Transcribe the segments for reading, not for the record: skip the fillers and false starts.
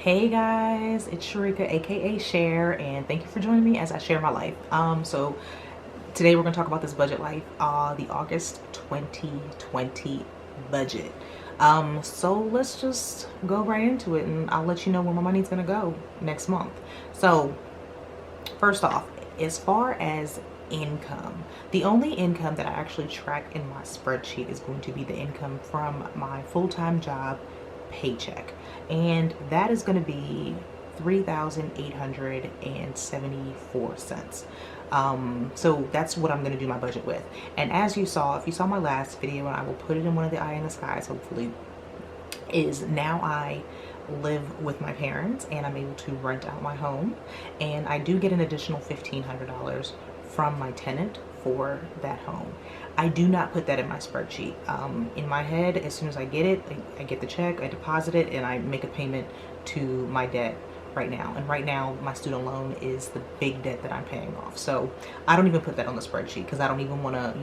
Hey guys, it's Sharika aka Share, and thank you for joining me as I share my life. So today we're gonna talk about this budget life, the August 2020 budget. So let's just go right into it, and I'll let you know where my money's gonna go next month. So first off, as far as income, the only income that I actually track in my spreadsheet is going to be the income from my full-time job paycheck, and that is going to be 3,874 cents. So that's what I'm going to do my budget with. And as you saw, if you saw my last video, and I will put it in one of the eye in the skies hopefully, is now I live with my parents and I'm able to rent out my home, and I do get an additional $1,500 from my tenant for that home. I do not put that in my spreadsheet. In my head, as soon as I get it, I get the check, I deposit it, and I make a payment to my debt right now. And right now, my student loan is the big debt that I'm paying off. So I don't even put that on the spreadsheet because I don't even want to,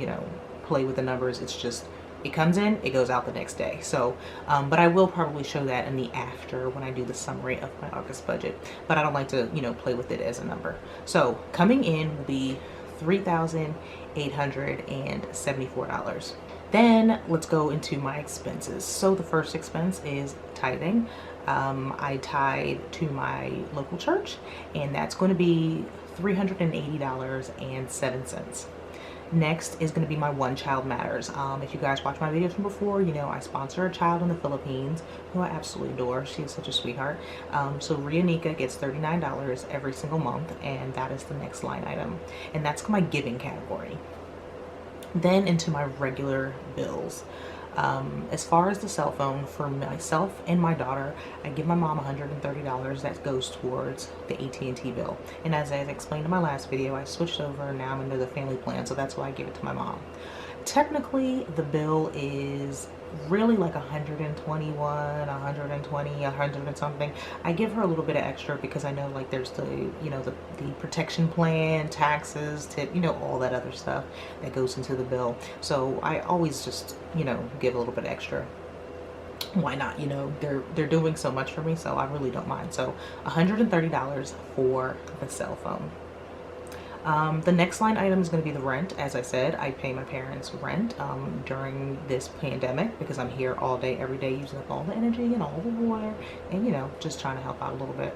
play with the numbers. It's just, it comes in, it goes out the next day. So, but I will probably show that in the after when I do the summary of my August budget. But I don't like to, play with it as a number. So coming in will be $3,874. Then let's go into my expenses. So the first expense is tithing. I tithe to my local church, and that's going to be $380.07. Next is going to be my One Child Matters. If you guys watch my videos from before, I sponsor a child in the Philippines who I absolutely adore. She is such a sweetheart. So Ria Nika gets $39 every single month, and that is the next line item. And that's my giving category. Then into my regular bills. As far as the cell phone, for myself and my daughter, I give my mom $130 that goes towards the AT&T bill. And as I explained in my last video, I switched over, now I'm under the family plan, so that's why I give it to my mom. Technically, the bill is really like 121, 120, 100 and something. I give her a little bit of extra because I know like there's the, the protection plan, taxes, tip, all that other stuff that goes into the bill. So I always just, give a little bit extra. Why not? They're doing so much for me, so I really don't mind. So $130 for the cell phone. The next line item is going to be the rent. As I said, I pay my parents rent during this pandemic because I'm here all day, every day, using up all the energy and all the water, and just trying to help out a little bit.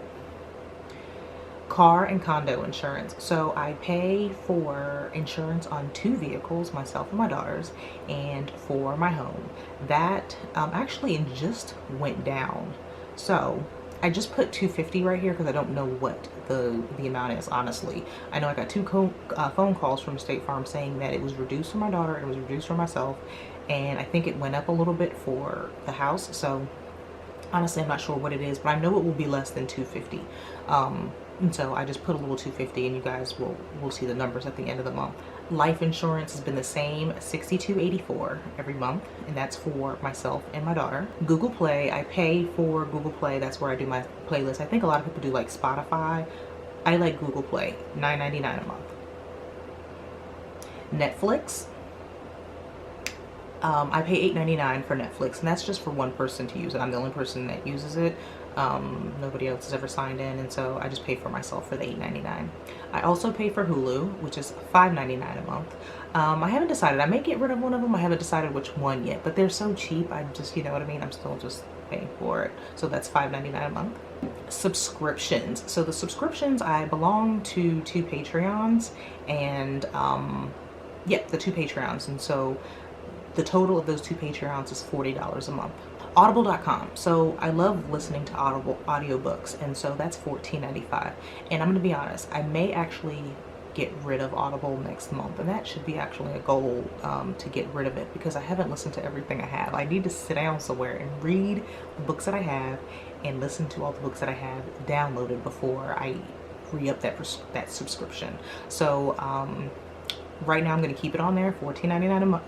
Car and condo insurance. So I pay for insurance on 2 vehicles, myself and my daughter's, and for my home. That actually just went down. So I just put $250 right here because I don't know what the amount is, honestly. I know I got 2 phone calls from State Farm saying that it was reduced for my daughter, it was reduced for myself, and I think it went up a little bit for the house. So honestly, I'm not sure what it is, but I know it will be less than $250. And so I just put a little $250, and you guys will see the numbers at the end of the month. Life insurance has been the same, $62.84 every month, and that's for myself and my daughter. Google Play, I pay for Google Play. That's where I do my playlist. I think a lot of people do like Spotify. I like Google Play, $9.99 a month. Netflix, I pay $8.99 for Netflix, and that's just for one person to use it. I'm the only person that uses it. Nobody else has ever signed in, and so I just pay for myself for the $8.99. I also pay for Hulu, which is $5.99 a month. I haven't decided. I may get rid of one of them. I haven't decided which one yet, but they're so cheap. I just, you know what I mean? I'm still just paying for it. So that's $5.99 a month. Subscriptions. So the subscriptions, I belong to 2 Patreons, and the 2 Patreons, and so the total of those 2 Patreons is $40 a month. Audible.com. So I love listening to audiobooks, and so that's $14.95. And I'm going to be honest, I may actually get rid of Audible next month, and that should be actually a goal, to get rid of it, because I haven't listened to everything I have. I need to sit down somewhere and read the books that I have and listen to all the books that I have downloaded before I re-up that subscription. So right now I'm going to keep it on there, $14.99 a month,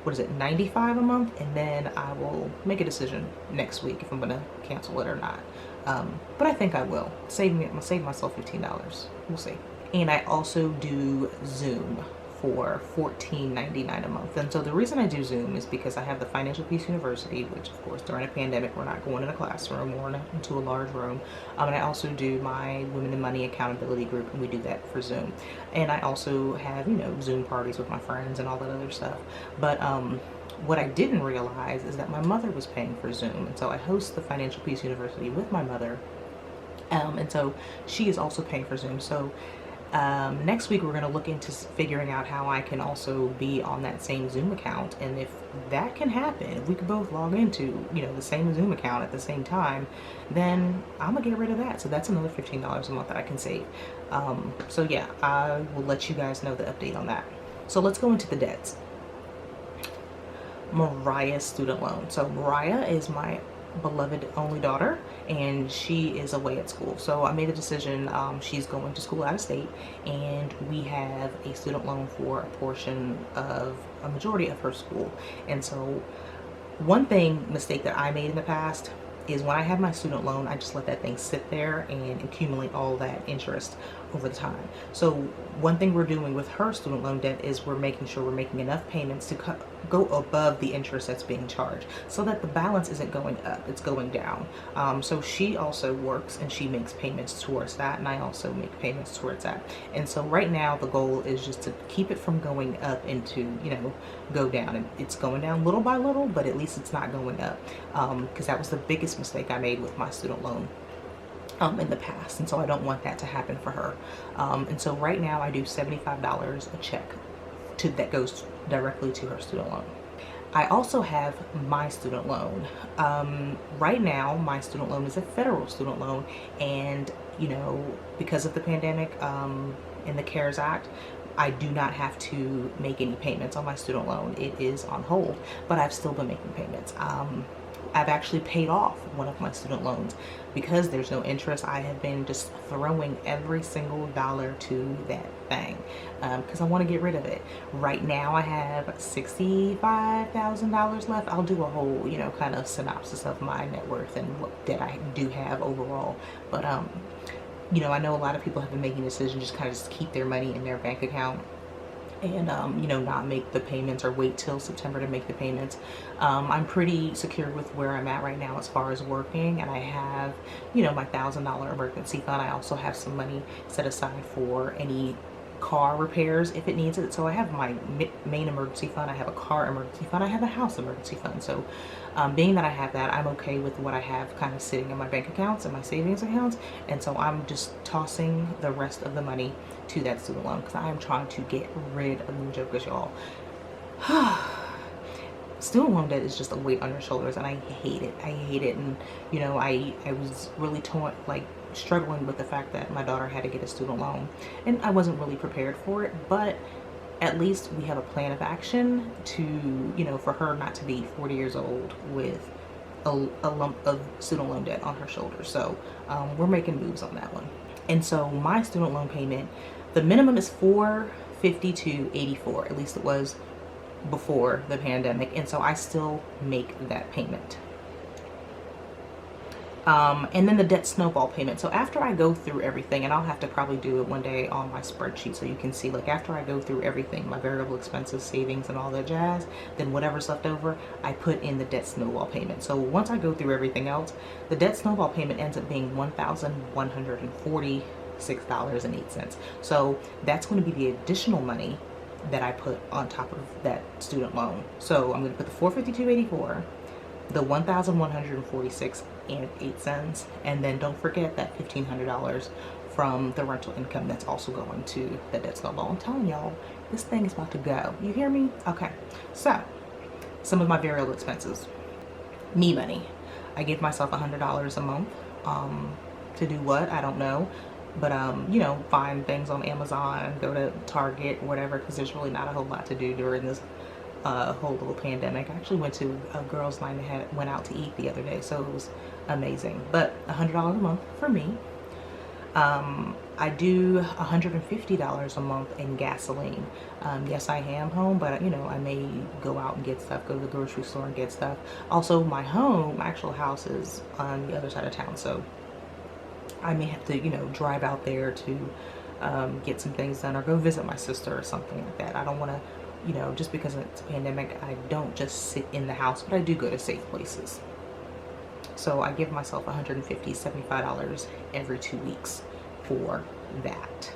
$95 a month, and then I will make a decision next week if I'm gonna cancel it or not. But I think I will. I'm gonna save myself $15. We'll see. And I also do Zoom for $14.99 a month. And so the reason I do Zoom is because I have the Financial Peace University, which of course during a pandemic we're not going in a classroom or into a large room. And I also do my Women in Money accountability group, and we do that for Zoom. And I also have, you know, Zoom parties with my friends and all that other stuff. But what I didn't realize is that my mother was paying for Zoom. And so I host the Financial Peace University with my mother. And so she is also paying for Zoom. So next week we're going to look into figuring out how I can also be on that same Zoom account, and if that can happen, if we could both log into, you know, the same Zoom account at the same time, then I'm gonna get rid of that. So that's another $15 a month that I can save. So yeah, I will let you guys know the update on that. So let's go into the debts. Mariah's student loan. So Mariah is my beloved only daughter, and she is away at school. So I made a decision. She's going to school out of state, and we have a student loan for a portion of a majority of her school. And so one mistake that I made in the past is when I have my student loan, I just let that thing sit there and accumulate all that interest over the time. So one thing we're doing with her student loan debt is we're making sure we're making enough payments to go above the interest that's being charged, so that the balance isn't going up, it's going down. So she also works and she makes payments towards that, and I also make payments towards that. And so right now the goal is just to keep it from going up and to, you know, go down. And it's going down little by little, but at least it's not going up, because that was the biggest mistake I made with my student loan in the past, and so I don't want that to happen for her. And so right now I do $75 a check that goes directly to her student loan. I also have my student loan. Right now my student loan is a federal student loan, and you know, because of the pandemic and the CARES Act, I do not have to make any payments on my student loan. It is on hold, but I've still been making payments. I've actually paid off one of my student loans because there's no interest. I have been just throwing every single dollar to that thing because I want to get rid of it. Right now I have $65,000 left. I'll do a whole, you know, kind of synopsis of my net worth and what debt I do have overall. But you know, I know a lot of people have been making decisions just kind of just keep their money in their bank account and you know, not make the payments or wait till September to make the payments. I'm pretty secure with where I'm at right now as far as working, and I have, you know, my $1,000 emergency fund. I also have some money set aside for any car repairs if it needs it. So I have my main emergency fund, I have a car emergency fund, I have a house emergency fund. So being that I have that, I'm okay with what I have kind of sitting in my bank accounts and my savings accounts. And so I'm just tossing the rest of the money to that student loan because I am trying to get rid of them jokers, y'all. Student loan debt is just a weight on your shoulders, and I hate it. I hate it. And you know, I was really struggling with the fact that my daughter had to get a student loan, and I wasn't really prepared for it, but at least we have a plan of action to, you know, for her not to be 40 years old with a lump of student loan debt on her shoulders. So we're making moves on that one. And so my student loan payment, the minimum is $452.84. At least it was before the pandemic, and so I still make that payment. And then the debt snowball payment. So after I go through everything, and I'll have to probably do it one day on my spreadsheet so you can see, like, after I go through everything, my variable expenses, savings, and all that jazz, then whatever's left over, I put in the debt snowball payment. So once I go through everything else, the debt snowball payment ends up being $1,146.08. So that's going to be the additional money that I put on top of that student loan. So I'm going to put the $452.84, the $1,146.08, and then don't forget that $1,500 from the rental income that's also going to the debt snowball. I'm telling y'all, this thing is about to go. You hear me? Okay. So some of my variable expenses. Me money. I give myself $100 a month to do what? I don't know. But you know, find things on Amazon, go to Target, whatever, because there's really not a whole lot to do during this whole little pandemic. I actually went to a girls' night and went out to eat the other day, so it was amazing. But $100 a month for me. I do $150 a month in gasoline. Yes, I am home, but you know, I may go out and get stuff, go to the grocery store and get stuff. Also, my actual house is on the other side of town, so I may have to, you know, drive out there to get some things done or go visit my sister or something like that. I don't want to, you know, just because it's a pandemic, I don't just sit in the house, but I do go to safe places. So I give myself $150, $75 every 2 weeks for that.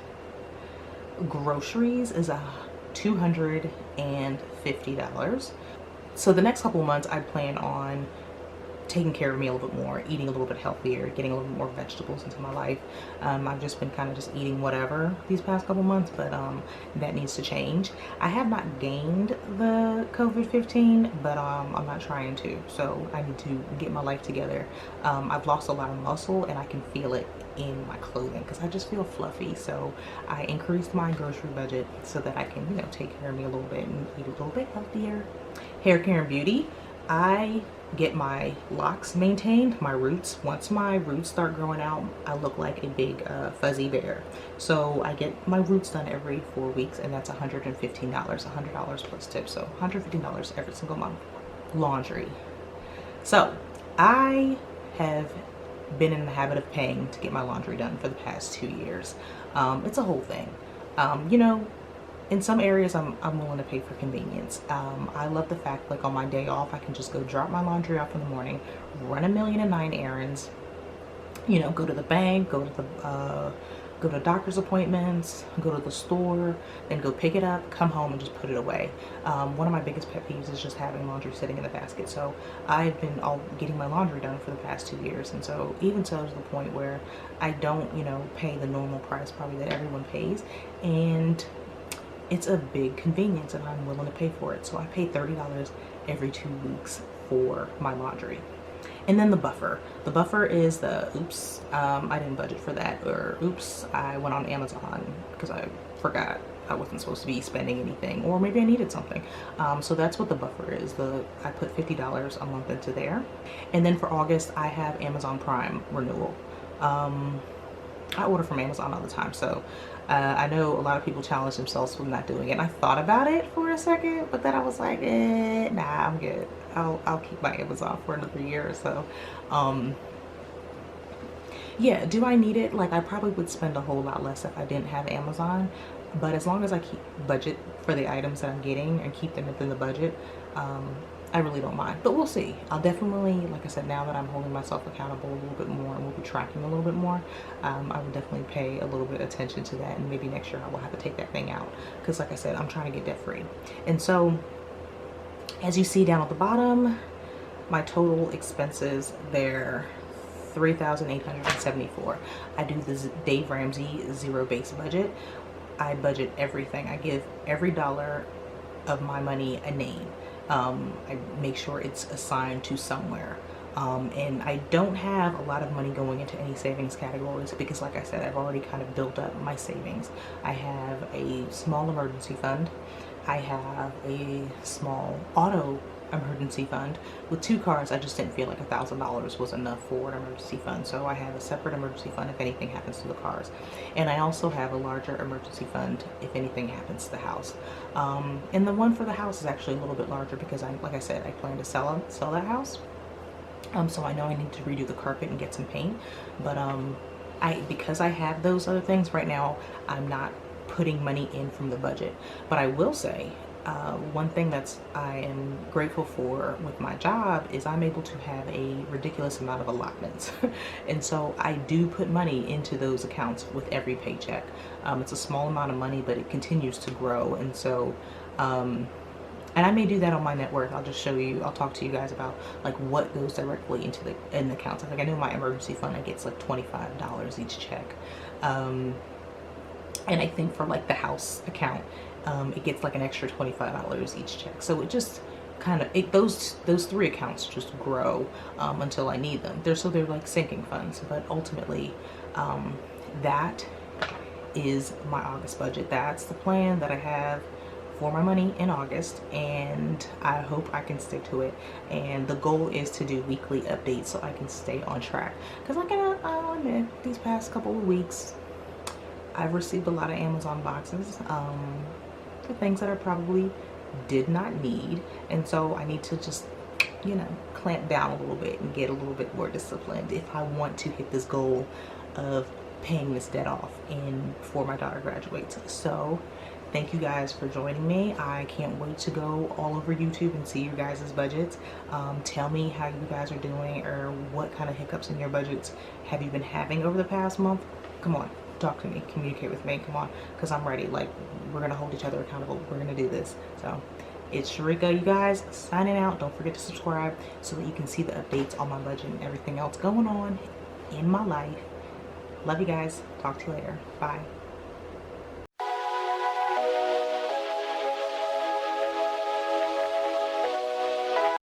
Groceries is $250. So the next couple of months I plan on taking care of me a little bit more, eating a little bit healthier, getting a little bit more vegetables into my life. I've just been kind of just eating whatever these past couple months, but that needs to change. I have not gained the COVID-15, but I'm not trying to, so I need to get my life together. I've lost a lot of muscle and I can feel it in my clothing because I just feel fluffy, so I increased my grocery budget so that I can, you know, take care of me a little bit and eat a little bit healthier. Hair care and beauty, I get my locks maintained, my roots. Once my roots start growing out, I look like a big fuzzy bear. So I get my roots done every 4 weeks, and that's $115, $100 plus tips, so $115 every single month. Laundry. So I have been in the habit of paying to get my laundry done for the past 2 years. It's a whole thing. You know, in some areas I'm willing to pay for convenience. I love the fact, like on my day off, I can just go drop my laundry off in the morning, run 1,000,009 errands, you know, go to the bank, go to doctor's appointments, go to the store, then go pick it up, come home and just put it away. One of my biggest pet peeves is just having laundry sitting in the basket. So I've been getting my laundry done for the past 2 years, and so even so to the point where I don't, you know, pay the normal price probably that everyone pays, and it's a big convenience and I'm willing to pay for it. So I pay $30 every 2 weeks for my laundry. And then the buffer. The buffer is the oops, I didn't budget for that, or oops, I went on Amazon because I forgot I wasn't supposed to be spending anything, or maybe I needed something. So that's what the buffer is. I put $50 a month into there. And then for August, I have Amazon Prime renewal. I order from Amazon all the time, so I know a lot of people challenge themselves from not doing it. And I thought about it for a second, but then I was like, nah, I'm good. I'll keep my Amazon for another year or so. Yeah, do I need it? Like, I probably would spend a whole lot less if I didn't have Amazon, but as long as I keep budget for the items that I'm getting and keep them within the budget, I really don't mind, but we'll see. I'll definitely, like I said, now that I'm holding myself accountable a little bit more and we'll be tracking a little bit more, I will definitely pay a little bit of attention to that, and maybe next year I will have to take that thing out because, like I said, I'm trying to get debt free. And so as you see down at the bottom, my total expenses, they're $3,874. I do this Dave Ramsey zero base budget. I budget everything. I give every dollar of my money a name. I make sure it's assigned to somewhere. And I don't have a lot of money going into any savings categories because, like I said, I've already kind of built up my savings. I have a small emergency fund. I have a small auto emergency fund. With 2 cars, I just didn't feel like $1,000 was enough for an emergency fund, so I have a separate emergency fund if anything happens to the cars. And I also have a larger emergency fund if anything happens to the house. And the one for the house is actually a little bit larger because, like I said, I plan to sell that house. So I know I need to redo the carpet and get some paint, but because I have those other things right now, I'm not putting money in from the budget. But I will say, one thing I am grateful for with my job is I'm able to have a ridiculous amount of allotments. And so I do put money into those accounts with every paycheck. It's a small amount of money, but it continues to grow. And so, and I may do that on my net worth. I'll just show you, I'll talk to you guys about like what goes directly into the accounts. Like I know my emergency fund, I get like $25 each check. And I think for like the house account, it gets like an extra $25 each check. So it just kind of, those 3 accounts just grow until I need them. They're like sinking funds, but ultimately that is my August budget. That's the plan that I have for my money in August, and I hope I can stick to it. And the goal is to do weekly updates so I can stay on track, because I'll admit, these past couple of weeks I've received a lot of Amazon boxes for things that I probably did not need, and so I need to just, you know, clamp down a little bit and get a little bit more disciplined if I want to hit this goal of paying this debt off and before my daughter graduates. So thank you guys for joining me. I can't wait to go all over YouTube and see your guys' budgets. Tell me how you guys are doing, or what kind of hiccups in your budgets have you been having over the past month. Come on, talk to me, communicate with me, come on, because I'm ready. Like, we're gonna hold each other accountable. We're gonna do this. So it's Sharika, you guys, signing out. Don't forget to subscribe so that you can see the updates on my budget and everything else going on in my life. Love you guys. Talk to you later. Bye.